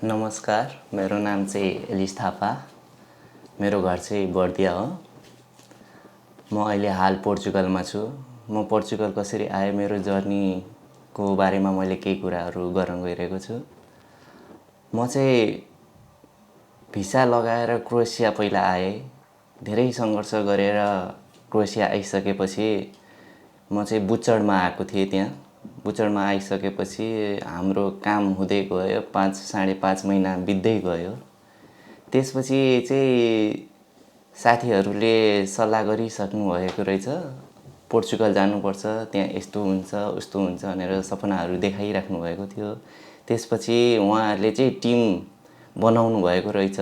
नमस्कार, मेरो नाम चाहिँ एलिस थापा। मेरो घर चाहिँ बर्दिया हो। म अहिले हाल पोर्चुगलमा छु। म पोर्चुगल कसरी आएँ, मेरो जर्नीको बारेमा मैले केही कुराहरू गर्न गइरहेको छु। म चाहिँ भिसा लगाएर क्रोएसिया पहिला आएँ। धेरै सङ्घर्ष गरेर क्रोएसिया आइसकेपछि म चाहिँ बुचडमा आएको थिएँ। त्यहाँ बुचडमा आइसकेपछि हाम्रो काम हुँदै गयो, 5-5.5 महिना बित्दै गयो। त्यसपछि चाहिँ साथीहरूले सल्लाह गरिसक्नु भएको रहेछ, पोर्चुगल जानुपर्छ, त्यहाँ यस्तो हुन्छ उस्तो हुन्छ भनेर सपनाहरू देखाइराख्नु भएको थियो। त्यसपछि उहाँहरूले चाहिँ टिम बनाउनु भएको रहेछ,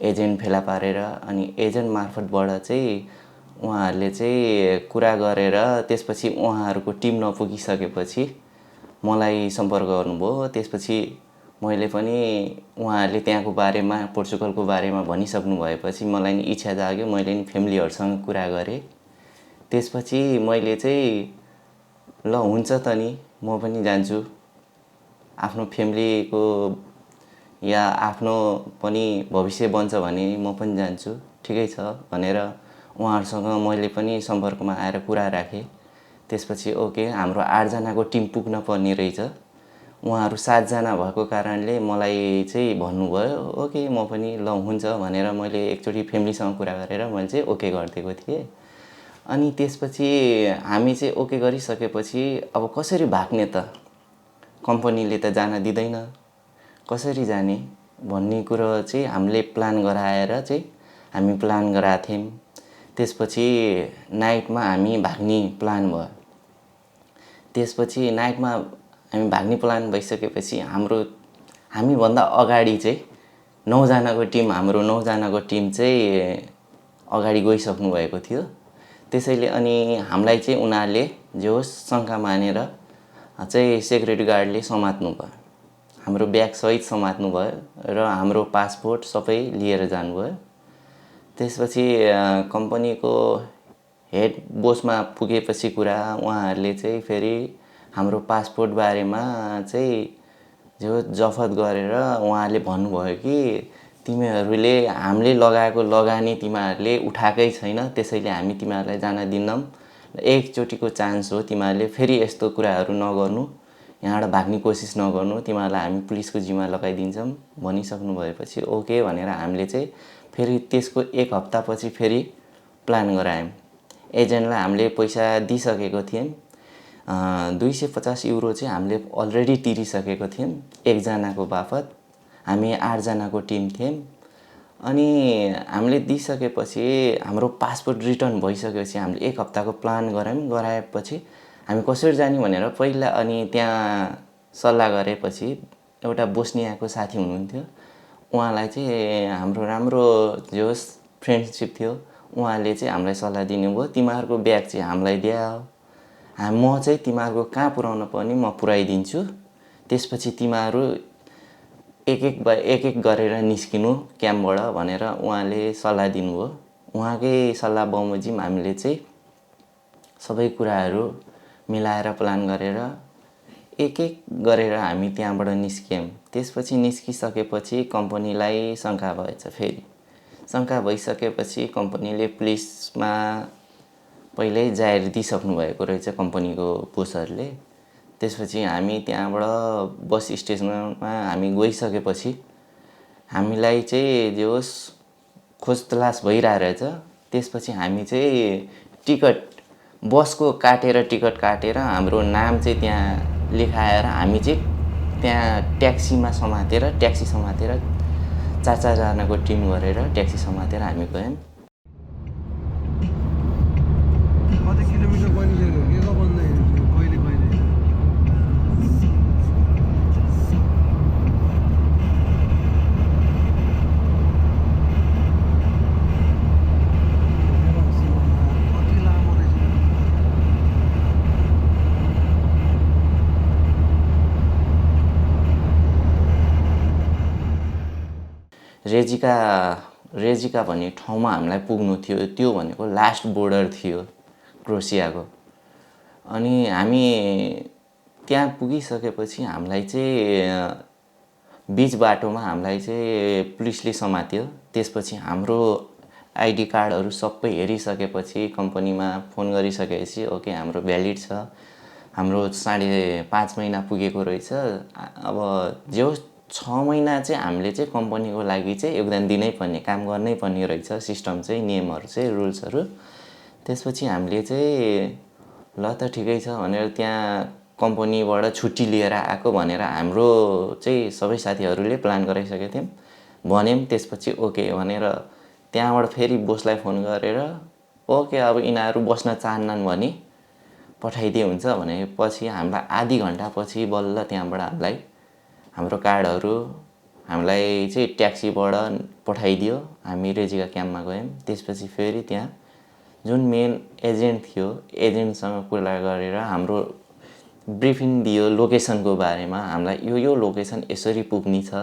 एजेन्ट फेला पारेर। अनि एजेन्ट मार्फतबाट चाहिँ उहाँहरूले चाहिँ कुरा गरेर त्यसपछि उहाँहरूको टिम नपुगिसकेपछि मलाई सम्पर्क गर्नुभयो। त्यसपछि मैले पनि उहाँहरूले त्यहाँको बारेमा, पोर्चुगलको बारेमा भनिसक्नु भएपछि मलाई नि इच्छा जाग्यो। मैले नि फ्यामिलीहरूसँग कुरा गरेँ। त्यसपछि मैले चाहिँ ल हुन्छ त नि, म पनि जान्छु, आफ्नो फ्यामिलीको या आफ्नो पनि भविष्य बन्छ भने म पनि जान्छु, ठिकै छ भनेर उहाँहरूसँग मैले पनि सम्पर्कमा आएर कुरा राखेँ। त्यसपछि ओके, हाम्रो 8 जनाको टिम पुग्न पर्ने रहेछ। उहाँहरू 7 जना भएको कारणले मलाई चाहिँ भन्नुभयो ओके, म पनि ल हुन्छ भनेर मैले एकचोटि फ्यामिलीसँग कुरा गरेर मैले चाहिँ ओके गरिदिएको थिएँ। अनि त्यसपछि हामी चाहिँ ओके गरिसकेपछि अब कसरी भाग्ने त, कम्पनीले त जान दिँदैन, कसरी जाने भन्ने कुरो चाहिँ हामीले प्लान गराएर चाहिँ हामी प्लान गराएको थियौँ। त्यसपछि नाइटमा हामी भाग्ने प्लान भयो। त्यसपछि नाइटमा हामी भाग्ने प्लान भइसकेपछि हामीभन्दा अगाडि चाहिँ 9 जनाको टिम, हाम्रो 9 जनाको टिम चाहिँ अगाडि गइसक्नु भएको थियो। त्यसैले अनि हामीलाई चाहिँ उनीहरूले जे होस् शङ्का मानेर चाहिँ सेक्युरिटी गार्डले समात्नु भयो, हाम्रो ब्यागसहित समात्नु भयो र हाम्रो पासपोर्ट सबै लिएर जानुभयो। त्यसपछि कम्पनीको हेड बोसमा पुगेपछि कुरा, उहाँहरूले चाहिँ फेरि हाम्रो पासपोर्ट बारेमा चाहिँ जो जफत गरेर उहाँहरूले भन्नुभयो कि तिमीहरूले हामीले लगाएको लगानी तिमीहरूले उठाएकै छैन, त्यसैले हामी तिमीहरूलाई जान दिन्नौँ। एकचोटिको चान्स हो, तिमीहरूले फेरि यस्तो कुराहरू नगर्नु, यहाँबाट भाग्ने कोसिस नगर्नु, तिमीहरूलाई हामी पुलिसको जिम्मा लगाइदिन्छौँ भनिसक्नु भएपछि ओके भनेर हामीले चाहिँ फेरि त्यसको 1 हप्तापछि फेरि प्लान गरायौँ। एजेन्टलाई हामीले पैसा दिइसकेको थियौँ। 250 युरो चाहिँ हामीले अलरेडी तिरिसकेको थियौँ एकजनाको बापत। हामी 8 जनाको टिम थियौँ। अनि हामीले दिइसकेपछि हाम्रो पासपोर्ट रिटर्न भइसकेपछि हामीले 1 हप्ताको प्लान गरायौँ। गराएपछि हामी कसरी जाने भनेर पहिला अनि त्यहाँ सल्लाह गरेपछि एउटा बोस्नियाको साथी हुनुहुन्थ्यो, उहाँलाई चाहिँ हाम्रो राम्रो जे होस् फ्रेन्डसिप थियो, उहाँले चाहिँ हामीलाई सल्लाह दिनुभयो तिमीहरूको ब्याग चाहिँ हामीलाई दिऊ, म चाहिँ तिमीहरूको कहाँ पुर्याउन पर्ने म पुर्याइदिन्छु, त्यसपछि तिमीहरू एक एक गरेर निस्किनु क्याम्पबाट भनेर उहाँले सल्लाह दिनुभयो। उहाँकै सल्लाह बमोजिम हामीले चाहिँ सबै कुराहरू मिलाएर प्लान गरेर एक गरेर हामी त्यहाँबाट निस्क्यौँ। त्यसपछि निस्किसकेपछि कम्पनीलाई शङ्का भएछ। फेरि शङ्का भइसकेपछि कम्पनीले पुलिसमा पहिल्यै जाहेर दिइसक्नु भएको रहेछ कम्पनीको बोसहरूले। त्यसपछि हामी त्यहाँबाट बस स्टेसनमा हामी गइसकेपछि हामीलाई चाहिँ जे होस् खोज तलास भइरहेछ। त्यसपछि हामी चाहिँ बसको टिकट काटेर हाम्रो नाम चाहिँ त्यहाँ लेखाएर हामी चाहिँ त्यहाँ ट्याक्सी समातेर 4 जनाको टिम गरेर ट्याक्सी समातेर हामी गयौँ। कति किलोमिटर बनिसक्यो के को बन्दै कहिले कहिले कति लामो रहेछ। रेजिका भन्ने ठाउँमा हामीलाई पुग्नु थियो। त्यो भनेको लास्ट बोर्डर थियो क्रोएसियाको। अनि हामी त्यहाँ पुगिसकेपछि हामीलाई चाहिँ बीच बाटोमा हामीलाई चाहिँ पुलिसले समात्यो। त्यसपछि हाम्रो आइडी कार्डहरू सबै हेरिसकेपछि कम्पनीमा फोन गरिसकेपछि ओके हाम्रो भ्यालिड छ, हाम्रो 5.5 महिना पुगेको रहेछ। अब जो 6 महिना चाहिँ हामीले चाहिँ कम्पनीको लागि चाहिँ योगदान दिनै पर्ने, काम गर्नै पर्ने रहेछ। सिस्टम चाहिँ, नियमहरू चाहिँ, रुल्सहरू। त्यसपछि हामीले चाहिँ ल त ठिकै छ भनेर त्यहाँ कम्पनीबाट छुट्टी लिएर आएको भनेर हाम्रो चाहिँ सबै साथीहरूले प्लान गराइसकेको थियौँ, भन्यौँ। त्यसपछि ओके भनेर त्यहाँबाट फेरि बोसलाई फोन गरेर ओके अब यिनीहरू बस्न चाहन्नन् भने पठाइदिए हुन्छ भनेपछि हामीलाई आधी घन्टापछि बल्ल त्यहाँबाट हामीलाई हाम्रो कार्डहरू हामीलाई चाहिँ ट्याक्सीबाट पठाइदियो। हामी रेजिका क्याम्पमा गयौँ। त्यसपछि फेरि त्यहाँ जुन मेन एजेन्ट थियो, एजेन्टसँग कुरा गरेर हाम्रो ब्रिफिङ दियो लोकेसनको बारेमा। हामीलाई यो लोकेसन यसरी पुग्ने छ,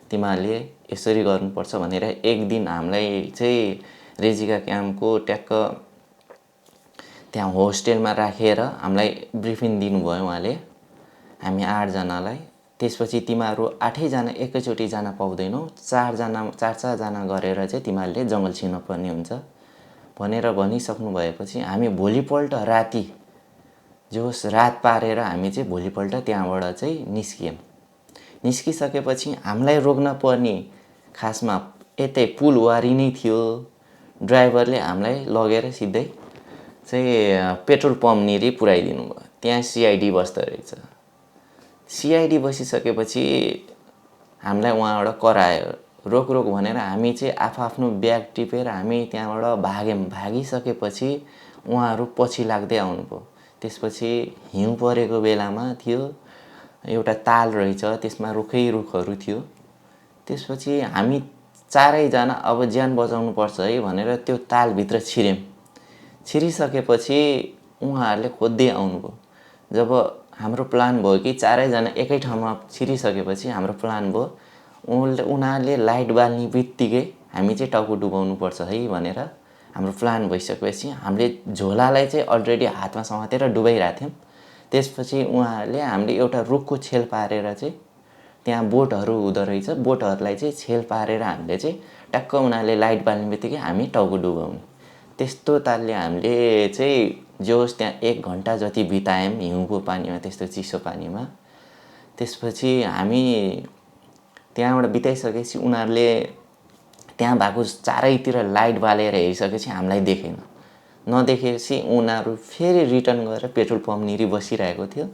तिमीहरूले यसरी गर्नुपर्छ भनेर एक दिन हामीलाई चाहिँ रेजिका क्याम्पको ट्याक्क त्यहाँ होस्टेलमा राखेर हामीलाई ब्रिफिङ दिनुभयो उहाँले, हामी 8 जनालाई। त्यसपछि तिमीहरू 8 जना एकैचोटि जान पाउँदैनौ, 4 जना गरेर चाहिँ तिमीहरूले जङ्गल छिर्नुपर्ने हुन्छ भनेर भनिसक्नु भएपछि हामी भोलिपल्ट राति जोस् रात पारेर हामी चाहिँ भोलिपल्ट त्यहाँबाट चाहिँ निस्किसकेपछि हामीलाई रोक्न पर्ने खासमा यतै पुलवारी नै थियो। ड्राइभरले हामीलाई लगेर सिधै चाहिँ पेट्रोल पम्पनिर पुर्याइदिनु भयो। त्यहाँ सिआइडी बस्दो रहेछ। सिआइडी बसिसकेपछि हामीलाई उहाँबाट करायो, रोक भनेर हामी चाहिँ आफ्नो ब्याग टिपेर हामी त्यहाँबाट भाग्यौँ। भागिसकेपछि उहाँहरू पछि लाग्दै आउनुभयो। त्यसपछि हिउँ परेको बेलामा थियो, एउटा ताल रहेछ, त्यसमा रुखहरू थियो। त्यसपछि हामी 4 जना अब ज्यान बचाउनुपर्छ है भनेर त्यो तालभित्र छिर्यौँ। छिरिसकेपछि उहाँहरूले खोज्दै आउनुभयो। जब हाम्रो प्लान भयो कि 4 जना एकै ठाउँमा छिरिसकेपछि हाम्रो प्लान भयो, उनीहरूले लाइट बाल्ने बित्तिकै हामी चाहिँ टाउको डुबाउनुपर्छ है भनेर हाम्रो प्लान भइसकेपछि हामीले झोलालाई चाहिँ अलरेडी हातमा समातेर डुबाइरहेको थियौँ। त्यसपछि उहाँहरूले हामीले एउटा रुखको छेल पारेर चाहिँ त्यहाँ बोटहरू हुँदो रहेछ, बोटहरूलाई चाहिँ छेल पारेर हामीले चाहिँ टक्क उनीहरूले लाइट बाल्ने बित्तिकै हामी टाउको डुबाउने। त्यस्तो तालले हामीले चाहिँ जोस् त्यहाँ 1 घन्टा जति बितायौँ हिउँको पानीमा, त्यस्तो चिसो पानीमा। त्यसपछि हामी त्यहाँबाट बिताइसकेपछि उनीहरूले त्यहाँ भएको चारैतिर लाइट बालेर हेरिसकेपछि हामीलाई देखेन। नदेखेपछि उनीहरू फेरि रिटर्न गरेर पेट्रोल पम्पनिर बसिरहेको थियो।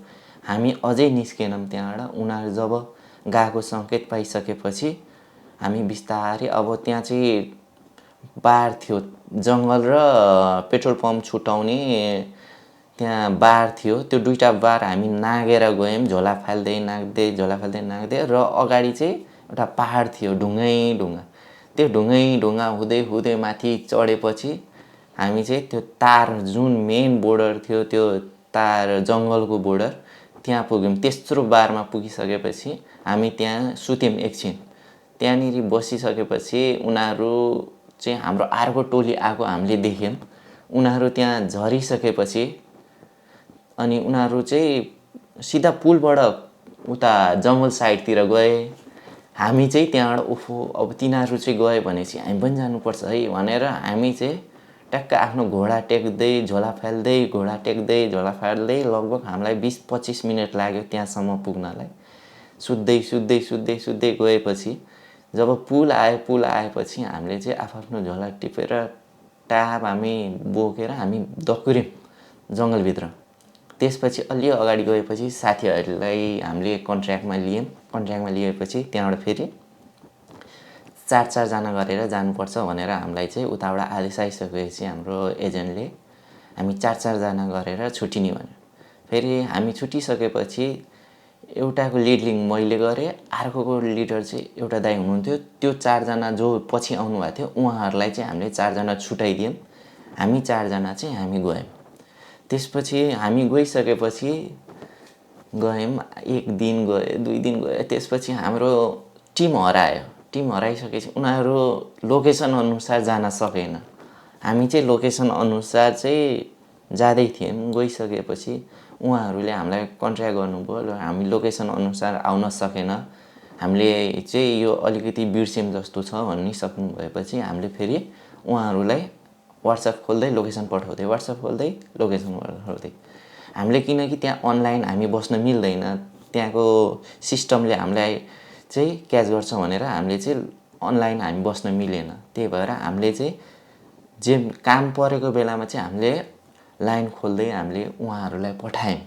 हामी अझै निस्केनौँ त्यहाँबाट। उनीहरू जब गएको सङ्केत पाइसकेपछि हामी बिस्तारै अब त्यहाँ चाहिँ बार थियो, जङ्गल र पेट्रोल पम्प छुटाउने त्यहाँ बार थियो। त्यो 2टा बार हामी नागेर गयौँ, झोला फाल्दै नाग्दै र अगाडि चाहिँ एउटा पहाड थियो, ढुङ्गा। त्यो ढुङ्गा हुँदै माथि चढेपछि हामी चाहिँ त्यो तार जुन मेन बोर्डर थियो, त्यो तार जङ्गलको बोर्डर त्यहाँ पुग्यौँ। तेस्रो बारमा पुगिसकेपछि हामी त्यहाँ सुत्यौँ एकछिन। त्यहाँनिर बसिसकेपछि उनीहरू चाहिँ हाम्रो अर्को टोली आएको हामीले देख्यौँ। उनीहरू त्यहाँ झरिसकेपछि अनि उनीहरू चाहिँ सिधा पुलबाट उता जङ्गल साइडतिर गए। हामी चाहिँ त्यहाँबाट ओफो अब तिनीहरू चाहिँ गयो भनेपछि हामी पनि जानुपर्छ है भनेर हामी चाहिँ ट्याक्क आफ्नो घोडा टेक्दै झोला फाल्दै लगभग हामीलाई 20-25 मिनट लाग्यो त्यहाँसम्म पुग्नलाई। सुत्दै गएपछि जब पुल आएपछि हामीले चाहिँ आफ्नो झोला टिपेर टाप हामी बोकेर हामी दकुर्यौँ जङ्गलभित्र। त्यसपछि अलि अगाडि गएपछि साथीहरूलाई हामीले कन्ट्र्याक्टमा लिएपछि त्यहाँबाट फेरि 4 जना गरेर जानुपर्छ भनेर हामीलाई चाहिँ उताबाट आदेश आइसकेपछि हाम्रो एजेन्टले हामी 4 जना गरेर छुटिने भन्यो। फेरि हामी छुटिसकेपछि एउटाको लिडिङ मैले गरेँ, अर्कोको लिडर चाहिँ एउटा दाइ हुनुहुन्थ्यो। त्यो 4 जना जो पछि आउनुभएको थियो उहाँहरूलाई चाहिँ हामीले 4 जना छुटाइदियौँ। हामी 4 जना चाहिँ हामी गयौँ। त्यसपछि हामी गइसकेपछि गयौँ, 1 दिन गयो 2 दिन गयो। त्यसपछि हाम्रो टिम हराइसकेपछि उनीहरू लोकेसन अनुसार जान सकेन। हामी चाहिँ लोकेसन अनुसार चाहिँ जाँदै थियौँ। गइसकेपछि उहाँहरूले हामीलाई कन्ट्र्याक्ट गर्नुभयो र हामी लोकेसन अनुसार आउन सकेन। हामीले चाहिँ यो अलिकति बिर्स्यौँ जस्तो छ भनिसक्नु भएपछि हामीले फेरि उहाँहरूलाई वाट्सएप खोल्दै लोकेसन पठाउँदै हामीले किनकि त्यहाँ अनलाइन हामी बस्न मिल्दैन, त्यहाँको सिस्टमले हामीलाई चाहिँ क्याच गर्छ भनेर हामीले चाहिँ अनलाइन हामी बस्न मिलेन। त्यही भएर हामीले चाहिँ जे काम परेको बेलामा चाहिँ हामीले लाइन खोल्दै हामीले उहाँहरूलाई पठायौँ।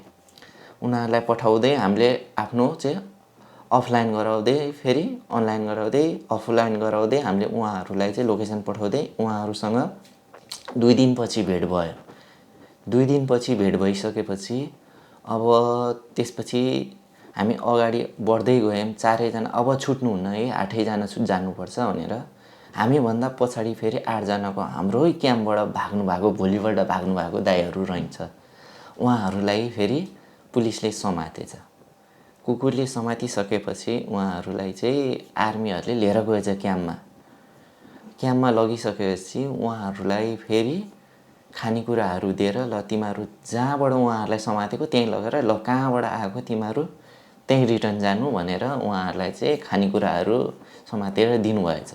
उनीहरूलाई पठाउँदै हामीले आफ्नो चाहिँ अफलाइन गराउँदै फेरि अनलाइन गराउँदै अफलाइन गराउँदै हामीले उहाँहरूलाई चाहिँ लोकेसन पठाउँदै उहाँहरूसँग 2 दिनपछि भेट भयो। 2 दिनपछि भेट भइसकेपछि अब त्यसपछि हामी अगाडि बढ्दै गयौँ। 4 जना अब छुट्नुहुन्न है, 8 जना जानुपर्छ भनेर। हामीभन्दा पछाडि फेरि 8 जनाको हाम्रै क्याम्पबाट भोलिपल्ट भाग्नुभएको दाइहरू रहन्छ। उहाँहरूलाई फेरि पुलिसले समातेछ। कुकुरले समातिसकेपछि उहाँहरूलाई चाहिँ आर्मीहरूले लिएर गएछ क्याम्पमा लगिसकेपछि उहाँहरूलाई फेरि खानेकुराहरू दिएर ल तिमीहरू जहाँबाट उहाँहरूलाई समातेको त्यहीँ लगेर ल कहाँबाट आएको तिमीहरू त्यहीँ रिटर्न जानु भनेर उहाँहरूलाई चाहिँ खानेकुराहरू समातेर दिनुभएछ।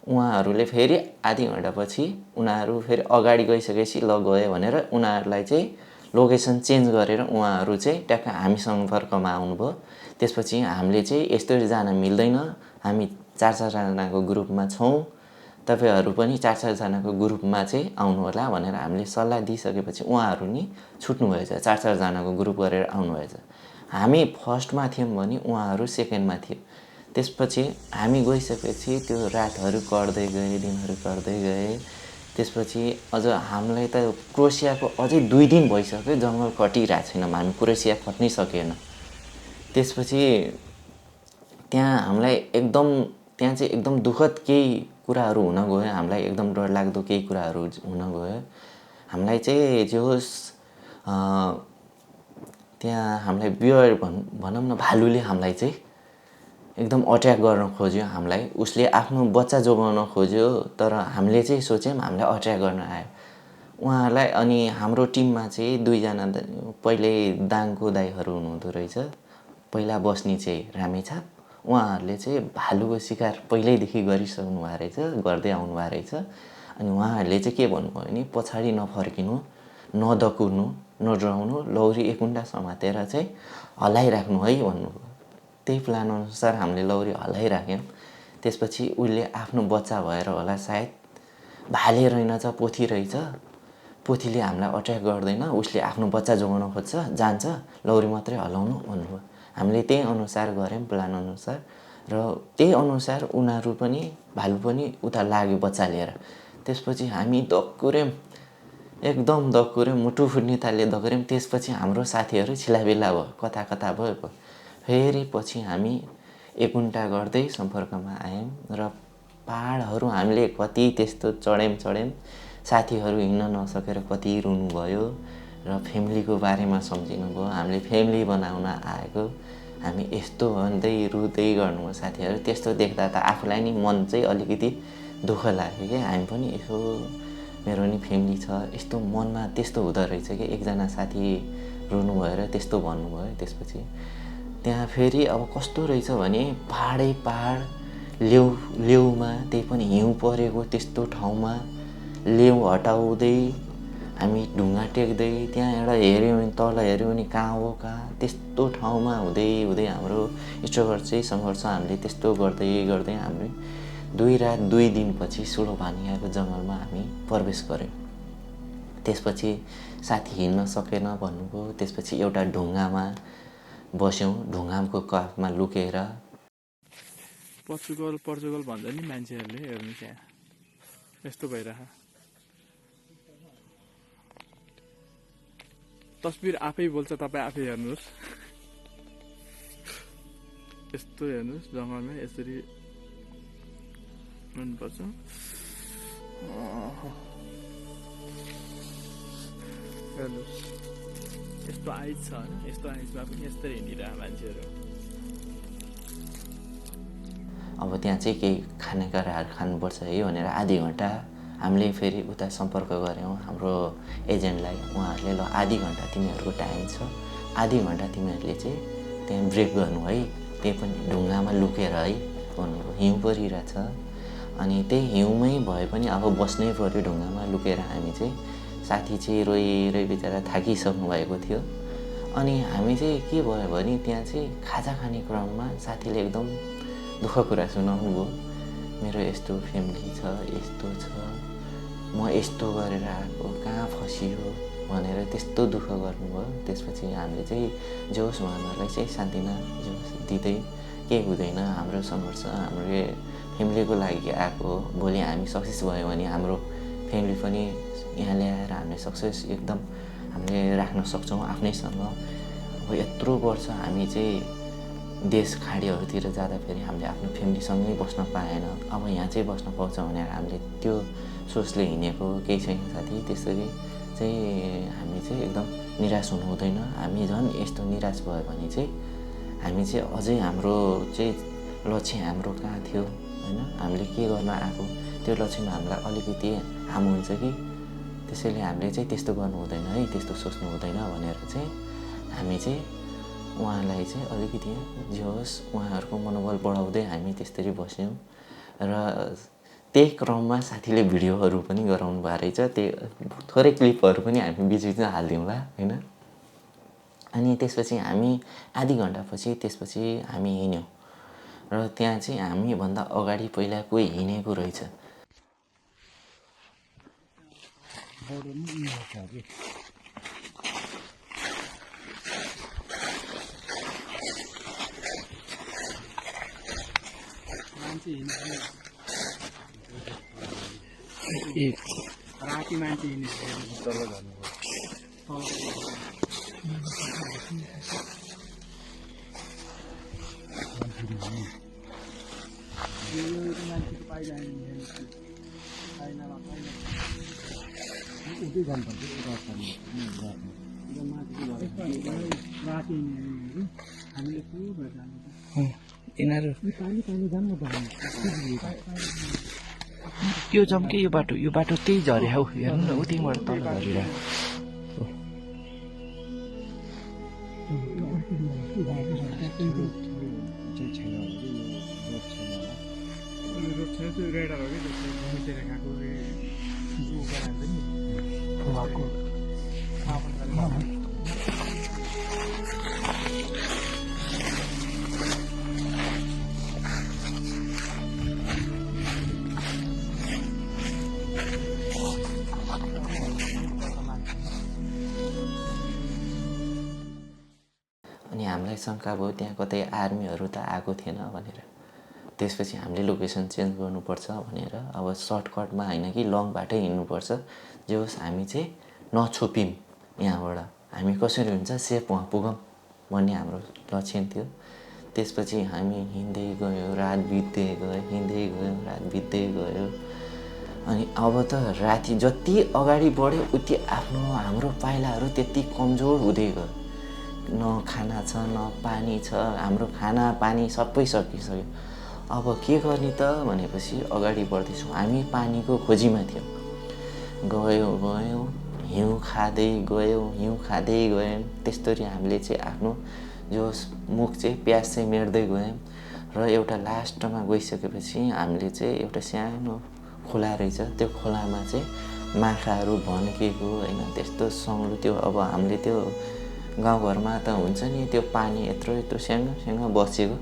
उहाँहरूले फेरि आधी घन्टापछि उनीहरू फेरि अगाडि गइसकेपछि ल गयो भनेर उनीहरूलाई चाहिँ लोकेसन चेन्ज गरेर उहाँहरू चाहिँ ट्याक्क हामी सम्पर्कमा आउनुभयो। त्यसपछि हामीले चाहिँ यस्तो जान मिल्दैन, हामी 4 जनाको ग्रुपमा छौँ, तपाईहरू पनि 4 जनाको ग्रुपमा चाहिँ आउनु होला भनेर हामीले सल्लाह दिइसकेपछि उहाँहरू नि छुट्नुभएछ। 4 जनाको ग्रुप गरेर आउनुभएछ। हामी फर्स्टमा थियौँ भने उहाँहरू सेकेन्डमा थियो। त्यसपछि हामी गइसकेपछि त्यो रातहरू कट्दै गए, दिनहरू कट्दै गए। त्यसपछि अझ हामीलाई त क्रोसियाको अझै 2 दिन भइसक्यो जङ्गल कटिरहेको छैनौँ, हामी क्रोसिया कट्नै सकेन। त्यसपछि त्यहाँ चाहिँ एकदम दुःखद केही कुराहरू हुन गयो। हामीलाई एकदम डरलाग्दो केही कुराहरू हुन गयो। हामीलाई चाहिँ जे होस् त्यहाँ हामीलाई बियर भनौँ न भालुले हामीलाई चाहिँ एकदम अट्याक गर्न खोज्यो हामीलाई। उसले आफ्नो बच्चा जोगाउन खोज्यो तर हामीले चाहिँ सोच्यौँ हामीलाई अट्याक गर्न आयो उहाँहरूलाई। अनि हाम्रो टिममा चाहिँ 2 जना पहिल्यै दाङको दाइहरू हुनुहुँदो रहेछ, पहिला बस्ने चाहिँ रामेछाप। उहाँहरूले चाहिँ भालुको शिकार पहिल्यैदेखि गरिसक्नु भएको रहेछ, गर्दै आउनु भएको रहेछ। अनि उहाँहरूले चाहिँ के भन्नुभयो भने पछाडि नफर्किनु, नदकुर्नु, नडराउनु, लौरी एकुन्डा समातेर चाहिँ हल्लाइराख्नु है भन्नुभयो। त्यही प्लान अनुसार हामीले लौरी हल्लाइराख्यौँ। त्यसपछि उसले आफ्नो बच्चा भएर होला सायद भाले रहेनछ, पोथी रहेछ, पोथीले हामीलाई अट्याक गर्दैन, उसले आफ्नो बच्चा जोगाउन खोज्छ, जान्छ, लौरी मात्रै हल्लाउनु भन्नुभयो। हामीले त्यही अनुसार गऱ्यौँ प्लान अनुसार र त्यही अनुसार उनीहरू पनि भालु पनि उता लाग्यो बच्चा लिएर। त्यसपछि हामी दकुर्यौँ, एकदम दकुर्यौँ, मुटु फुट्ने तालले दकुर्यौँ। त्यसपछि हाम्रो साथीहरू छिलाबिल्ला भयो, कता भयो। फेरि पछि हामी एकुन्टा गर्दै सम्पर्कमा आयौँ र पहाडहरू हामीले कति त्यस्तो चढ्यौँ। साथीहरू हिँड्न नसकेर कति रुनुभयो र फ्यामिलीको बारेमा सम्झिनु भयो। हामीले फ्यामिली बनाउन आएको, हामी यस्तो भन्दै रुँदै गर्नुभयो साथीहरू। त्यस्तो देख्दा त आफूलाई नि मन चाहिँ अलिकति दुःख लाग्यो कि हामी पनि यसो मेरो नि फ्यामिली छ, यस्तो मनमा त्यस्तो हुँदो रहेछ कि एकजना साथी रुनुभयो र त्यस्तो भन्नुभयो। त्यसपछि त्यहाँ फेरि अब कस्तो रहेछ भने पहाड लेउमा, त्यही पनि हिउँ परेको त्यस्तो ठाउँमा लेउ हटाउँदै हामी ढुङ्गा टेक्दै त्यहाँ एउटा हेऱ्यौँ भने तल हेऱ्यौँ भने कहाँ हो कहाँ त्यस्तो ठाउँमा हुँदै हुँदै हाम्रो स्ट्रगल चाहिँ सङ्घर्ष हामीले त्यस्तो गर्दै गर्दै हामी 2 रात 2 दिनपछि सुडोभानियाको जङ्गलमा हामी प्रवेश गऱ्यौँ। त्यसपछि साथी हिँड्न सकेन भन्नुभयो। त्यसपछि एउटा ढुङ्गामा बस्यौँ, ढुङ्गाको काखमा लुकेर। पोर्चुगल भन्छ नि मान्छेहरूले, हेर्नुहोस् यहाँ यस्तो भइरह। तस्बिर आफै बोल्छ, तपाईँ आफै हेर्नुहोस्। यस्तो हेर्नुहोस् जङ्गलमा यसरी हुनुपर्छ। हेर्नुहोस् यस्तो आइज छ होइन, यस्तो आइजमा पनि यस्तै हिँडिरह मान्छेहरू। अब त्यहाँ चाहिँ केही खानेकुराहरू खानुपर्छ है भनेर आधी घन्टा हामीले फेरि उता सम्पर्क गऱ्यौँ हाम्रो एजेन्टलाई। उहाँहरूले ल आधी घन्टा तिमीहरूको टाइम छ, आधी घन्टा तिमीहरूले चाहिँ त्यहाँ ब्रेक गर्नु है, त्यही पनि ढुङ्गामा लुकेर है भन्नुभयो। हिउँ परिरहेछ अनि त्यही हिउँमै भए पनि अब बस्नै पऱ्यो ढुङ्गामा लुकेर। हामी चाहिँ साथी चाहिँ रोइ बिचरा थाकिसक्नु भएको थियो। अनि हामी चाहिँ के भयो भने त्यहाँ चाहिँ खाजा खाने क्रममा साथीले एकदम दुःख कुरा सुनाउनु भयो। मेरो यस्तो फ्यामिली छ, यस्तो छ, म यस्तो गरेर आएको, कहाँ फसियो भनेर त्यस्तो दुःख गर्नुभयो। त्यसपछि हामीले चाहिँ जे होस् उहाँहरूलाई चाहिँ सान्त्वना जे होस् दिँदै केही हुँदैन, हाम्रो सङ्घर्ष हाम्रो फ्यामिलीको लागि आएको हो। भोलि हामी सक्सेस भयो भने हाम्रो फ्यामिली पनि यहाँ ल्याएर हामीले सक्सेस एकदम हामीले राख्न सक्छौँ आफ्नैसँग। अब यत्रो वर्ष हामी चाहिँ देश खाडीहरूतिर जाँदाखेरि हामीले आफ्नो फ्यामिलीसँगै बस्न पाएन, अब यहाँ चाहिँ बस्न पाउँछ भनेर हामीले त्यो सोचले हिँडेको केही छैन साथी। त्यसरी चाहिँ हामी चाहिँ एकदम निराश हुनु हुँदैन। हामी झन् यस्तो निराश भयो भने चाहिँ हामी चाहिँ अझै हाम्रो चाहिँ लक्ष्य हाम्रो कहाँ थियो होइन, हामीले के गर्न आएको त्यो लक्ष्यमा हामीलाई अलिकति हाम हुन्छ कि, त्यसैले हामीले चाहिँ त्यस्तो गर्नु हुँदैन है, त्यस्तो सोच्नु हुँदैन भनेर चाहिँ हामी चाहिँ उहाँलाई चाहिँ अलिकति जे होस् उहाँहरूको मनोबल बढाउँदै हामी त्यसरी बस्यौँ। र त्यही क्रममा साथीले भिडियोहरू पनि गराउनु भएको रहेछ, त्यो थोरै क्लिपहरू पनि हामी बिचबिचमा हालिदिउँला होइन। अनि त्यसपछि हामी आधी घन्टापछि त्यसपछि हामी हिँड्यौँ र त्यहाँ चाहिँ हामीभन्दा अगाडि पहिला कोही हिँडेको रहेछ। राति मान्छे हिँड्ने तल जानु यिनीहरू त्यो जम्के यो बाटो त्यही झरे हौ, हेर्नु न उतिबाट तल झरेर। अनि हामीलाई शङ्का भयो त्यहाँ कतै आर्मीहरू त आएको थिएन भनेर। त्यसपछि हामीले लोकेसन चेन्ज गर्नुपर्छ भनेर अब सर्टकटमा होइन कि लङ बाटै हिँड्नुपर्छ, जे होस् हामी चाहिँ नछोपियौँ यहाँबाट, हामी कसरी हुन्छ सेफ वहाँ पुगौँ भन्ने हाम्रो लक्ष्य थियो। त्यसपछि हामी हिँड्दै गयो, रात बित्दै गयो, हिँड्दै गयो, रात बित्दै गयो। अनि अब त राति जति अगाडि बढ्यो उति आफ्नो हाम्रो पाइलाहरू त्यति कमजोर हुँदै गयो। न खाना छ न पानी छ, हाम्रो खाना पानी सबै सकिसक्यो। अब के गर्ने त भनेपछि अगाडि बढ्दैछौँ, हामी पानीको खोजीमा थियौँ। गयौँ हिउँ खाँदै गयौँ। त्यस्तरी हामीले चाहिँ आफ्नो जो मुख चाहिँ प्यास चाहिँ मेट्दै गयौँ र एउटा लास्टमा गइसकेपछि हामीले चाहिँ एउटा सानो खोला रहेछ। त्यो खोलामा चाहिँ माछाहरू भन्केको होइन त्यस्तो सङ्लो त्यो अब हामीले त्यो गाउँघरमा त हुन्छ नि त्यो पानी यत्रो यत्रो सानो बसेको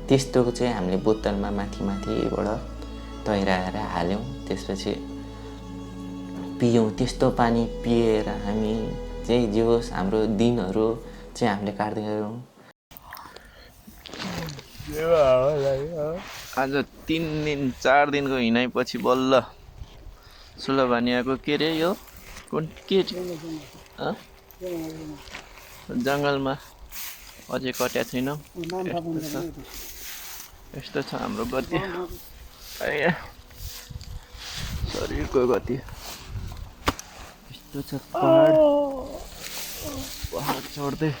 त्यस्तोको चाहिँ हामीले बोतलमा माथिबाट तैराएर हाल्यौँ। त्यसपछि पियौँ। त्यस्तो पानी पिएर हामी चाहिँ जे होस् हाम्रो दिनहरू चाहिँ हामीले काट्दै गयौँ। आज 3 दिन 4 दिनको हिँडाइपछि बल्ल स्लोभानियाको के रे यो कुन के जङ्गलमा अझै कट्या छैनौँ। यस्तो छ हाम्रो गति, शरीरको गति यस्तो छ। पहाड चढ्दै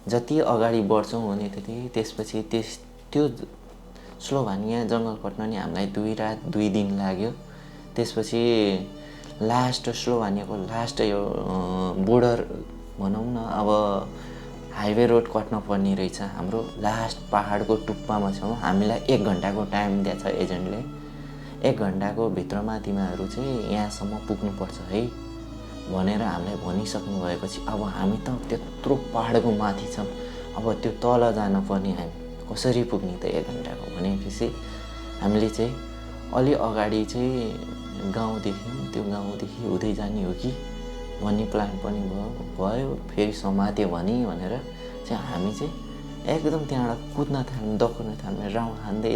जति अगाडि बढ्छौँ भने त्यसपछि त्यो स्लोभानिया जङ्गल कट्न नि हामीलाई 2 रात 2 दिन लाग्यो। त्यसपछि लास्ट स्लोभानियाको लास्ट यो बोर्डर भनौँ न अब हाइवे रोड कट्न पर्ने रहेछ। हाम्रो लास्ट पहाडको टुप्पामा छौँ। हामीलाई 1 घन्टाको टाइम दिएछ एजेन्टले। 1 घन्टाको भित्रमा तिमीहरू चाहिँ यहाँसम्म पुग्नुपर्छ है भनेर हामीलाई भनिसक्नु भएपछि अब हामी त त्यत्रो पहाडको माथि छौँ। अब त्यो तल जानुपर्ने हामी कसरी पुग्ने त 1 घन्टाको भनेपछि हामीले चाहिँ अलि अगाडि चाहिँ गाउँ देख्यौँ। त्यो गाउँदेखि हुँदै जाने हो कि भन्ने प्लान पनि भयो। फेरि समात्यो भनेर चाहिँ हामी चाहिँ एकदम त्यहाँबाट कुद्न थाल्यौँ, दक्कुर्न थाल्यौँ। राउन्ड हान्दै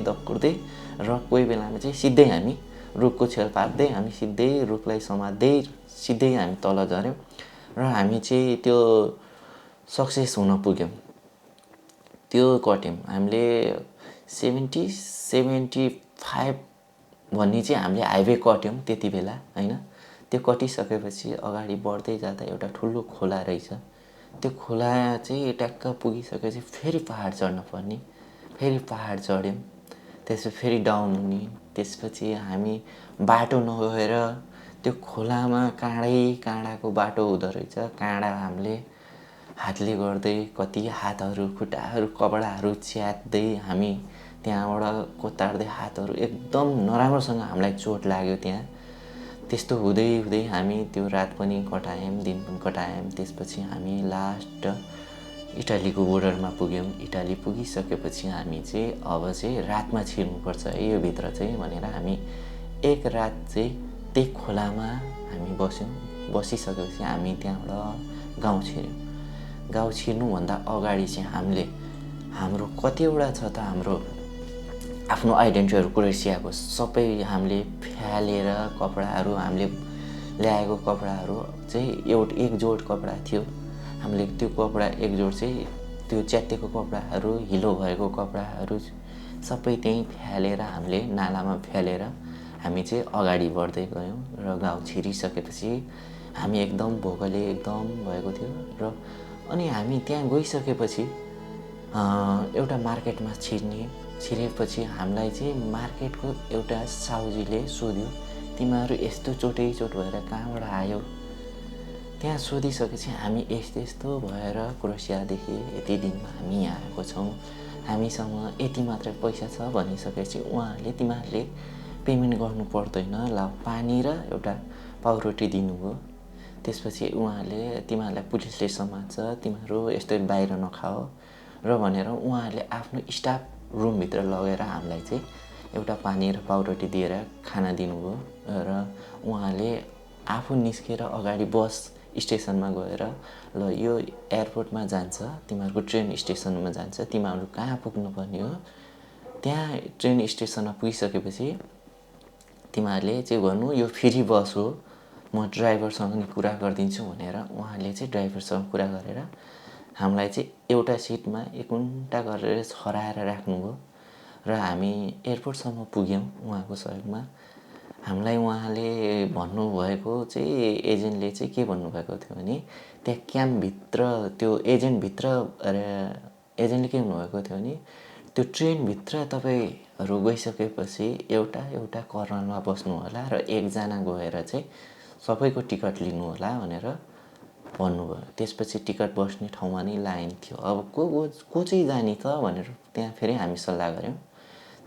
दक्कुर्दै र कोही बेलामा चाहिँ सिधै हामी रुखको छेउ पार्दै हामी सिधै रुखलाई समात्दै सिधै हामी तल झऱ्यौँ र हामी चाहिँ त्यो सक्सेस हुन पुग्यौँ। त्यो कट्यौँ हामीले 70-75 भन्ने चाहिँ हामीले हाइवे कट्यौँ त्यति बेला होइन। त्यो कटिसकेपछि अगाडि बढ्दै जाँदा एउटा ठुलो खोला रहेछ। त्यो खोला चाहिँ ट्याक्क पुगिसकेपछि फेरि पहाड चढ्न पर्ने। फेरि पहाड चढ्यौँ। त्यसपछि फेरि डाउन हुने। त्यसपछि हामी बाटो नगएर त्यो खोलामा काँडाको बाटो हुँदो रहेछ। काँडा हामीले हातले गर्दै कति हातहरू खुट्टाहरू कपडाहरू च्यात्दै हामी त्यहाँबाट कोतार्दै हातहरू एकदम नराम्रोसँग हामीलाई चोट लाग्यो त्यहाँ। त्यस्तो हुँदै हामी त्यो रात पनि कटायौँ, दिन पनि कटायौँ। त्यसपछि हामी लास्ट इटालीको बोर्डरमा पुग्यौँ। इटाली पुगिसकेपछि हामी चाहिँ अब चाहिँ रातमा छिर्नुपर्छ है यो भित्र चाहिँ भनेर हामी 1 रात चाहिँ त्यही खोलामा हामी बस्यौँ। बसिसकेपछि हामी त्यहाँबाट गाउँ छिर्यौँ। गाउँ छिर्नुभन्दा अगाडि चाहिँ हाम्रो कतिवटा छ त हाम्रो आफ्नो आइडेन्टिटीहरू क्रोएसियाको सबै हामीले फ्यालेर कपडाहरू हामीले ल्याएको कपडाहरू चाहिँ एक जोड कपडा थियो। हामीले त्यो कपडा एक जोड चाहिँ त्यो च्यातिएको कपडाहरू हिलो भएको कपडाहरू सबै त्यहीँ फ्यालेर हामीले नालामा फ्यालेर हामी चाहिँ अगाडि बढ्दै गयौँ र गाउँ छिरिसकेपछि हामी एकदम भोकले एकदम भएको थियो र अनि हामी त्यहाँ गइसकेपछि एउटा मार्केटमा छिरेपछि हामीलाई चाहिँ मार्केटको एउटा साउजीले सोध्यो तिमीहरू यस्तो चोट भएर कहाँबाट आयो। त्यहाँ सोधिसकेपछि हामी यस्तो भएर क्रोएसियादेखि यति दिनमा हामी यहाँ आएको छौँ, हामीसँग यति मात्रै पैसा छ भनिसकेपछि उहाँहरूले तिमीहरूले पेमेन्ट गर्नु पर्दैन ल पानी र एउटा पाउरोटी दिनुभयो। त्यसपछि उहाँहरूले तिमीहरूलाई पुलिसले समात्छ, तिमीहरू यस्तो बाहिर नखाओ र भनेर उहाँहरूले आफ्नो स्टाफ रुमभित्र लगेर हामीलाई चाहिँ एउटा पानी र पाउरोटी दिएर खाना दिनुभयो र उहाँले आफू निस्केर अगाडि बस स्टेसनमा गएर ल यो एयरपोर्टमा जान्छ, तिमीहरूको ट्रेन स्टेसनमा जान्छ, तिमीहरू कहाँ पुग्नुपर्ने हो, त्यहाँ ट्रेन स्टेसनमा पुगिसकेपछि तिमीहरूले चाहिँ भन्नु यो फ्री बस हो, म ड्राइभरसँग नि कुरा गरिदिन्छु भनेर उहाँले चाहिँ ड्राइभरसँग कुरा गरेर हामीलाई चाहिँ एउटा सिटमा एक घन्टा गरेर छराएर राख्नुभयो र हामी एयरपोर्टसम्म पुग्यौँ उहाँको सहयोगमा। हामीलाई उहाँले भन्नुभएको चाहिँ एजेन्टले चाहिँ के भन्नुभएको थियो भने त्यहाँ क्याम्पभित्र त्यो एजेन्टभित्र एजेन्टले के भन्नुभएको थियो भने त्यो ट्रेनभित्र तपाईँहरू गइसकेपछि एउटा कर्नरमा बस्नु होला र एकजना गएर चाहिँ सबैको टिकट लिनु होला भनेर भन्नुभयो। त्यसपछि टिकट बस्ने ठाउँमा नै लाइन थियो। अब को चाहिँ जाने त भनेर त्यहाँ फेरि हामी सल्लाह गऱ्यौँ।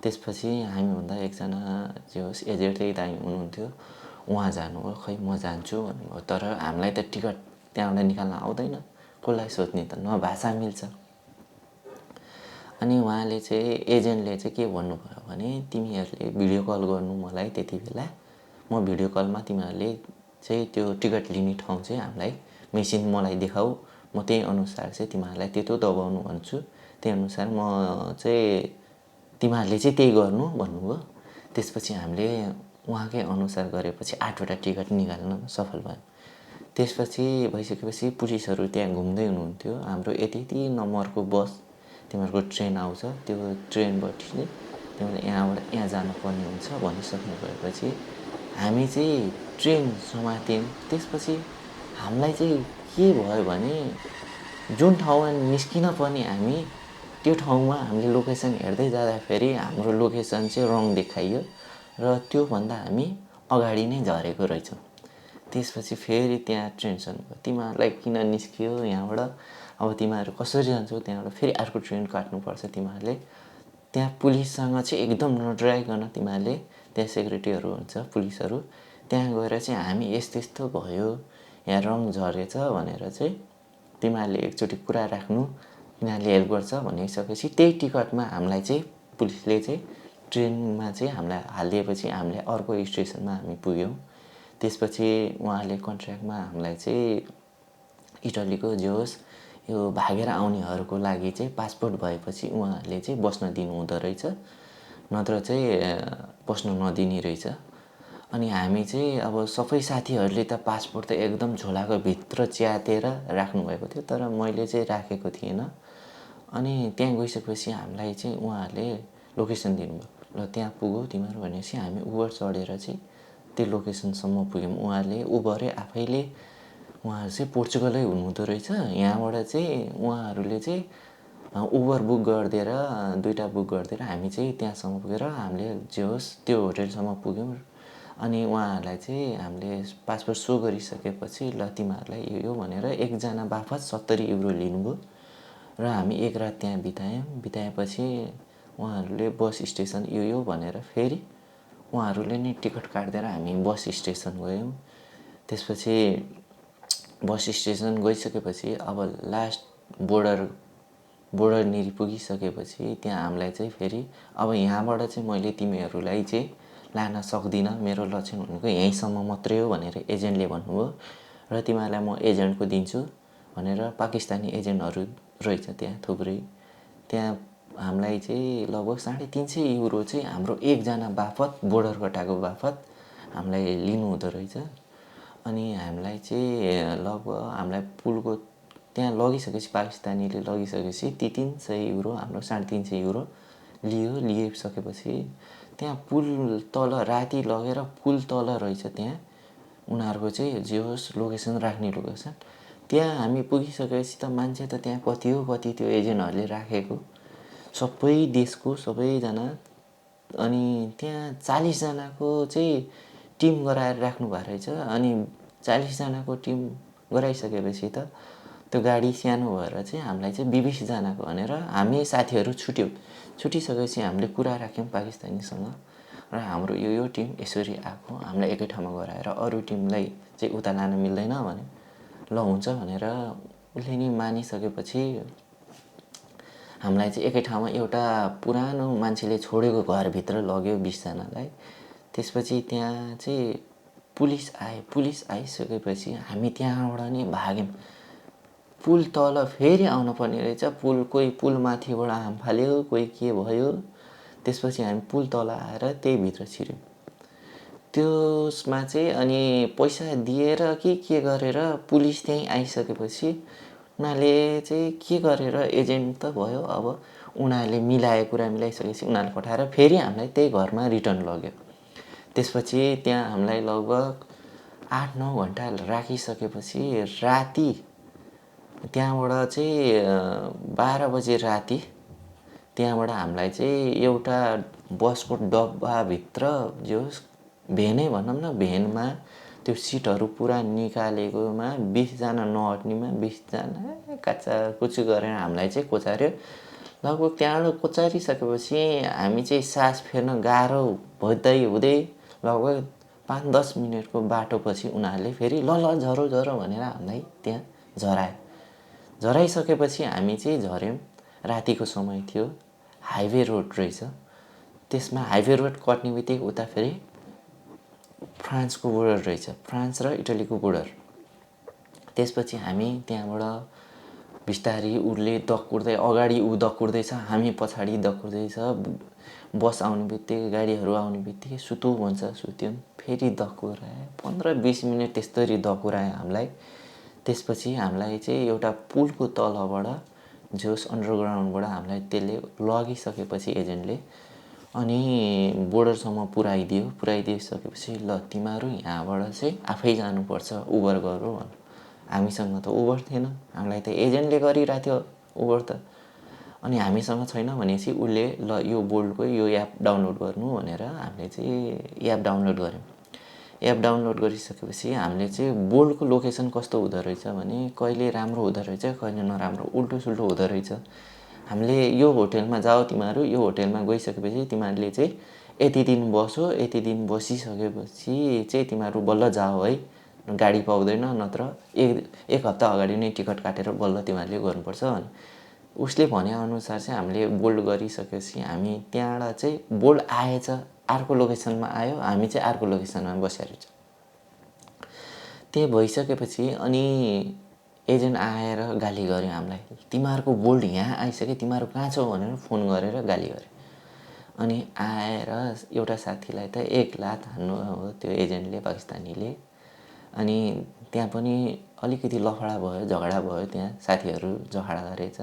त्यसपछि हामीभन्दा एकजना जे होस् एजेडै दाइ हुनुहुन्थ्यो, उहाँ जानुभयो। खै म जान्छु भन्नुभयो। तर हामीलाई त टिकट त्यहाँबाट निकाल्न आउँदैन, कसलाई सोध्ने त, न भाषा मिल्छ। अनि उहाँले चाहिँ एजेन्टले चाहिँ के भन्नुभयो भने तिमीहरूले भिडियो कल गर्नु मलाई त्यति बेला, म भिडियो कलमा तिमीहरूले चाहिँ त्यो टिकट लिने ठाउँ चाहिँ हामीलाई मेसिन मलाई देखाऊ, म त्यही अनुसार चाहिँ तिमीहरूलाई त्यो दबाउनु भन्छु, त्यही अनुसार म चाहिँ तिमीहरूले चाहिँ त्यही गर्नु भन्नुभयो। त्यसपछि हामीले उहाँकै अनुसार गरेपछि 8वटा टिकट निकाल्न सफल भयो। त्यसपछि भइसकेपछि पुलिसहरू त्यहाँ घुम्दै हुनुहुन्थ्यो। हाम्रो यति यति नम्बरको बस तिमीहरूको ट्रेन आउँछ, त्यो ट्रेनबाट चाहिँ तिमीले यहाँबाट यहाँ जानुपर्ने हुन्छ भनिसक्नु भएपछि हामी चाहिँ ट्रेन समात्यौँ। त्यसपछि हामीलाई चाहिँ के भयो भने जुन ठाउँमा निस्किन पर्ने हामी त्यो ठाउँमा हामीले लोकेसन हेर्दै जाँदाखेरि हाम्रो लोकेसन चाहिँ रङ देखाइयो र त्योभन्दा हामी अगाडि नै झरेको रहेछौँ। त्यसपछि फेरि त्यहाँ टेन्सन भयो, तिमीहरूलाई किन निस्कियो यहाँबाट, अब तिमीहरू कसरी जान्छौ त्यहाँबाट, फेरि अर्को ट्रेन काट्नुपर्छ तिमीहरूले। त्यहाँ पुलिससँग चाहिँ एकदम नडराइकन तिमीहरूले, त्यहाँ सेक्युरिटीहरू हुन्छ पुलिसहरू, त्यहाँ गएर चाहिँ हामी यस्तो यस्तो भयो, यहाँ रङ झरेछ भनेर चाहिँ तिमीहरूले एकचोटि कुरा राख्नु, तिनीहरूले हेल्प गर्छ भनिसकेपछि त्यही टिकटमा हामीलाई चाहिँ पुलिसले चाहिँ ट्रेनमा चाहिँ हामीलाई हालिदिएपछि हामीले अर्को स्टेसनमा हामी पुग्यौँ। त्यसपछि उहाँहरूले कन्ट्र्याक्टमा हामीलाई चाहिँ इटलीको जे होस् यो भागेर आउनेहरूको लागि चाहिँ पासपोर्ट भएपछि उहाँहरूले चाहिँ बस्न दिनुहुँदो रहेछ, नत्र चाहिँ बस्न नदिने रहेछ। अनि हामी चाहिँ अब सबै साथीहरूले त पासपोर्ट त एकदम झोलाको भित्र च्यातेर राख्नुभएको थियो, तर मैले चाहिँ राखेको थिएन। अनि त्यहाँ गइसकेपछि हामीलाई चाहिँ उहाँहरूले लोकेसन दिनुभयो, ल त्यहाँ पुगौ तिमीहरू भनेपछि हामी उबर चढेर चाहिँ त्यो लोकेसनसम्म पुग्यौँ। उहाँहरूले उबरै आफैले, उहाँहरू चाहिँ पोर्चुगलै हुनुहुँदो रहेछ। यहाँबाट चाहिँ उहाँहरूले चाहिँ उबर बुक गरिदिएर 2टा बुक गरिदिएर हामी चाहिँ त्यहाँसम्म पुगेर हामीले जे होस् त्यो होटेलसम्म पुग्यौँ। अनि उहाँहरूलाई चाहिँ हामीले पासपोर्ट सो गरिसकेपछि ल तिमीहरूलाई यो भनेर एकजना बापत 70 युरो लिनुभयो र हामी एक रात त्यहाँ बितायौँ। बिताएपछि उहाँहरूले बस स्टेसन यो भनेर फेरि उहाँहरूले नै टिकट काटिदिएर हामी बस स्टेसन गयौँ। त्यसपछि बस स्टेसन गइसकेपछि अब लास्ट बोर्डरनिर पुगिसकेपछि त्यहाँ हामीलाई चाहिँ फेरि अब यहाँबाट चाहिँ मैले तिमीहरूलाई चाहिँ लान सक्दिनँ, मेरो लक्षण भनेको यहीँसम्म मात्रै हो भनेर एजेन्टले भन्नुभयो र तिमीहरूलाई म एजेन्टको दिन्छु भनेर पाकिस्तानी एजेन्टहरू रहेछ त्यहाँ थुप्रै। त्यहाँ हामीलाई चाहिँ लगभग 350 युरो चाहिँ हाम्रो एकजना बापत, बोर्डर कटाएको बापत हामीलाई लिनुहुँदो रहेछ। अनि हामीलाई चाहिँ लगभग हामीलाई पुलको त्यहाँ लगिसकेपछि पाकिस्तानीले लगिसकेपछि 300 युरो हाम्रो 350 युरो लिइसकेपछि त्यहाँ पुल तल राति लगेर पुल तल रहेछ त्यहाँ उनीहरूको चाहिँ जे होस् लोकेसन राख्ने लोकेसन। त्यहाँ हामी पुगिसकेपछि त मान्छे त त्यहाँ कति त्यो एजेन्टहरूले राखेको सबै देशको सबैजना। अनि त्यहाँ 40 जनाको चाहिँ टिम गराएर राख्नु भएको रहेछ। अनि 40 जनाको टिम गराइसकेपछि त त्यो गाडी सानो भएर चाहिँ हामीलाई चाहिँ 20 जनाको भनेर हामी साथीहरू छुटिसकेपछि हामीले कुरा राख्यौँ पाकिस्तानीसँग र हाम्रो यो टिम यसरी आएको, हामीलाई एकै ठाउँमा गराएर अरू टिमलाई चाहिँ उता लान मिल्दैन भने ल हुन्छ भनेर उसले नि मानिसकेपछि हामीलाई चाहिँ एकै ठाउँमा एउटा पुरानो मान्छेले छोडेको घरभित्र लग्यो 20 जनालाई। त्यसपछि त्यहाँ चाहिँ पुलिस आइसकेपछि हामी त्यहाँबाट नि भाग्यौँ। पुल तल फेरि आउनु पर्ने रहेछ, कोही पुल माथिबाट हाम फाल्यो, कोही के भयो। त्यसपछि हामी पुल तल आएर त्यही भित्र छिर्यौँ। त्यसमा चाहिँ अनि पैसा दिएर के गरेर पुलिस त्यहीँ आइसकेपछि उनीहरूले चाहिँ के गरेर एजेन्ट त भयो, अब उनीहरूले कुरा मिलाइसकेपछि उनीहरूले पठाएर फेरि हामीलाई त्यही घरमा रिटर्न लग्यो। त्यसपछि त्यहाँ हामीलाई लगभग 8-9 घन्टा राखिसकेपछि राति त्यहाँबाट चाहिँ 12 बजे राति त्यहाँबाट हामीलाई चाहिँ एउटा बसको डब्बाभित्र जो भेनै भनौँ न, भेनमा त्यो सिटहरू पुरा निकालेकोमा 20 जना नअट्नेमा 20 जना काचाकुची गरेर हामीलाई चाहिँ कोचार्यो। लगभग त्यहाँबाट कोचारिसकेपछि हामी चाहिँ सास फेर्न गाह्रो हुँदै लगभग 5-10 मिनटको बाटोपछि उनीहरूले फेरि ल ल झरो झरो भनेर हामीलाई त्यहाँ झरायो। झराइसकेपछि हामी चाहिँ झऱ्यौँ। रातिको समय थियो, हाइवे रोड रहेछ। त्यसमा हाइवे रोड कट्ने बित्तिकै उता फेरि फ्रान्सको बोर्डर रहेछ, फ्रान्स र इटलीको बोर्डर। त्यसपछि हामी त्यहाँबाट बिस्तारी उसले दक्कुर्दै अगाडि ऊ दक्कुर्दैछ, हामी पछाडि दक्कुर्दैछ। बस आउने बित्तिकै गाडीहरू आउने बित्तिकै सुतु भन्छ, सुत्यौँ। फेरि दक्कुरायो 15-20 मिनट त्यस्तरी दक्कुरायो हामीलाई। त्यसपछि हामीलाई चाहिँ एउटा पुलको तलबाट जोस अन्डरग्राउन्डबाट हामीलाई त्यसले लगिसकेपछि एजेन्टले अनि बोर्डरसम्म पुऱ्याइदिइसकेपछि ल तिमीहरू यहाँबाट चाहिँ आफै जानुपर्छ, उबर गरौँ भन्नु। हामीसँग त उबर थिएन, हामीलाई त एजेन्टले गरिरहेको थियो उबर त। अनि हामीसँग छैन भनेपछि उसले ल यो बोल्टको यो एप डाउनलोड गर्नु भनेर हामीले चाहिँ एप डाउनलोड गऱ्यौँ। एप डाउनलोड गरिसकेपछि हामीले चाहिँ बोल्टको लोकेसन कस्तो हुँदो रहेछ भने कहिले राम्रो हुँदो रहेछ, कहिले नराम्रो, उल्टो सुल्टो हुँदो रहेछ। हामीले यो होटेलमा जाऊ तिमीहरू, यो होटेलमा गइसकेपछि तिमीहरूले चाहिँ यति दिन बसो, यति दिन बसिसकेपछि चाहिँ तिमीहरू बल्ल जाऊ है, गाडी पाउँदैन, नत्र एक हप्ता अगाडि नै टिकट काटेर बल्ल तिमीहरूले गर्नुपर्छ भने उसले भनेअनुसार चाहिँ हामीले बोल्ड गरिसकेपछि हामी त्यहाँबाट चाहिँ बोल्ड आएछ, अर्को लोकेसनमा आयो, हामी चाहिँ अर्को लोकेसनमा बसेर छ। त्यही भइसकेपछि अनि एजेन्ट आएर गाली गर्यो हामीलाई, तिमीहरूको बोल्ड यहाँ आइसक्यो, तिमीहरू कहाँ छौ भनेर फोन गरेर गाली गर्यो। अनि आएर एउटा साथीलाई त एक लात हान्नु हो त्यो एजेन्टले, पाकिस्तानीले। अनि त्यहाँ पनि अलिकति लफडा भयो, झगडा भयो, त्यहाँ साथीहरू झगडा गरेछ,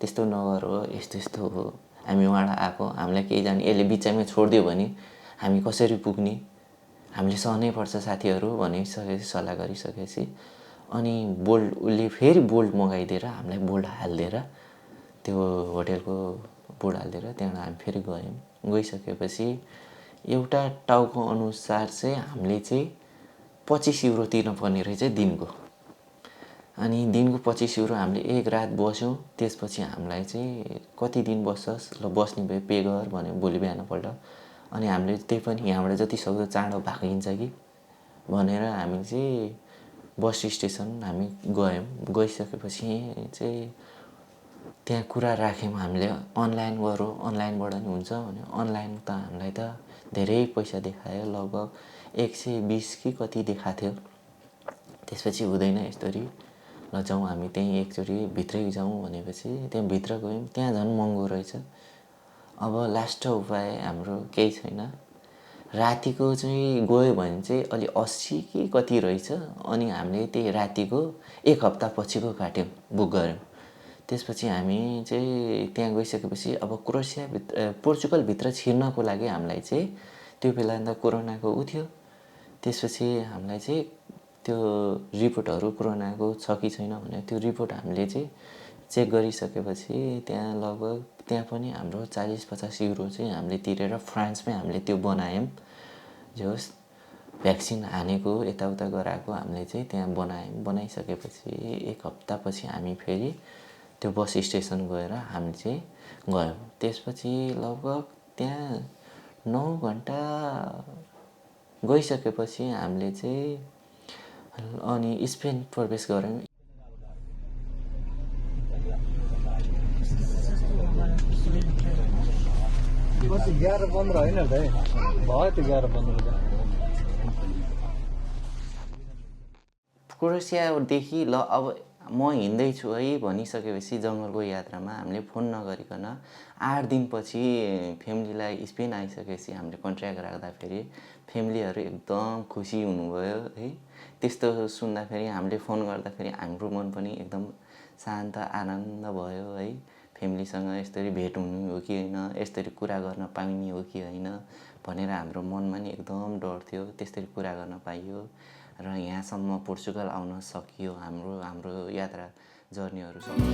त्यस्तो नगर हो, यस्तो यस्तो हो, हामी वहाँ आएको, हामीलाई केही जाने, यसले बिचैमा छोडिदियो भने हामी कसरी पुग्ने, हामीले सहनै पर्छ साथीहरू भनिसकेपछि सल्लाह गरिसकेपछि अनि बोल्ट उसले फेरि बोल्ट मगाइदिएर हामीलाई बोल्ट हालिदिएर त्यो होटेलको बोर्ड हालिदिएर त्यहाँबाट हामी फेरि गयौँ। गइसकेपछि एउटा टाउको अनुसार चाहिँ हामीले चाहिँ 25 युरो तिर्नुपर्ने रहेछ दिनको। अनि दिनको 25 युरो हामीले एक रात बस्यौँ। त्यसपछि हामीलाई चाहिँ कति दिन बस्छस्, ल बस्ने भए पे गर भन्यो भोलि बिहानपल्ट। अनि हामीले त्यही पनि यहाँबाट जति सक्दो चाँडो भागिन्छ कि भनेर हामी चाहिँ बस स्टेसन हामी गयौँ। गइसकेपछि चाहिँ त्यहाँ कुरा राख्यौँ हामीले, अनलाइन गरौँ, अनलाइनबाट नि हुन्छ भन्यो। अनलाइन त हामीलाई त धेरै पैसा देखायो, लगभग 120 कि कति देखाएको थियो। त्यसपछि हुँदैन यसरी, ल जाउँ हामी त्यहीँ एकचोटि भित्रै जाउँ भनेपछि त्यहाँ भित्र गयौँ। त्यहाँ झन् महँगो रहेछ। अब लास्ट उपाय हाम्रो केही छैन, रातिको चाहिँ गयो भने चाहिँ अलि 80 कि कति रहेछ। अनि हामीले त्यही रातिको एक हप्ता पछिको काट्यौँ, बुक गऱ्यौँ। त्यसपछि हामी चाहिँ त्यहाँ गइसकेपछि अब पोर्चुगलभित्र छिर्नको लागि हामीलाई चाहिँ त्यो बेला त कोरोनाको उ थियो। त्यसपछि हामीलाई चाहिँ त्यो रिपोर्टहरू कोरोनाको छ कि छैन भने त्यो रिपोर्ट हामीले चाहिँ चेक गरिसकेपछि त्यहाँ लगभग त्यहाँ पनि हाम्रो 40-50 युरो चाहिँ हामीले तिरेर फ्रान्समै हामीले त्यो बनायौँ। जे होस् भ्याक्सिन हानेको यताउता गराएको हामीले चाहिँ त्यहाँ बनायौँ। बनाइसकेपछि एक हप्तापछि हामी फेरि त्यो बस स्टेसन गएर हामी चाहिँ गयौँ। त्यसपछि लगभग त्यहाँ 9 घन्टा गइसकेपछि हामीले चाहिँ अनि स्पेन प्रवेश गऱ्यौँ। कति 11-15 होइन त भयो त्यो 11-15। क्रोएसियादेखि ल अब म हिँड्दैछु है भनिसकेपछि जङ्गलको यात्रामा हामीले फोन नगरिकन 8 दिनपछि फ्यामिलीलाई स्पेन आइसकेपछि हामीले कन्ट्र्याक्ट राख्दाखेरि फ्यामिलीहरू एकदम खुसी हुनुभयो है। त्यस्तो सुन्दाखेरि हामीले फोन गर्दाखेरि हाम्रो मन पनि एकदम शान्त आनन्द भयो है। फ्यामिलीसँग यसरी भेट हुनु हो कि होइन, यसरी कुरा गर्न पाइने हो कि होइन भनेर हाम्रो मनमा नि एकदम डर थियो। त्यसरी कुरा गर्न पाइयो र यहाँसम्म पोर्चुगल आउन सकियो। हाम्रो यात्रा जर्नीहरू सकियो।